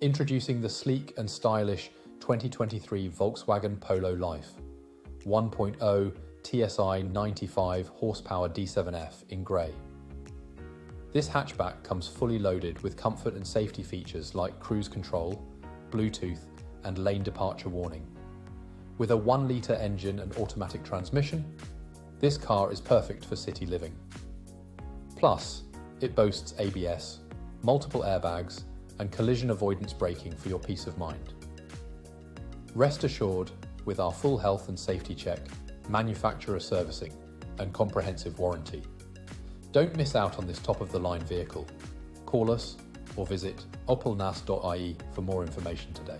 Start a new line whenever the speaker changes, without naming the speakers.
Introducing the sleek and stylish 2023 Volkswagen Polo Life, 1.0 TSI 95 horsepower D7F in grey. This hatchback comes fully loaded with comfort and safety features like cruise control, Bluetooth and lane departure warning. With a 1 litre engine and automatic transmission, this car is perfect for city living. Plus, it boasts ABS, multiple airbags and collision avoidance braking for your peace of mind. Rest assured with our full health and safety check, manufacturer servicing and comprehensive warranty. Don't miss out on this top-of-the-line vehicle. Call us or visit opelnaas.ie for more information today.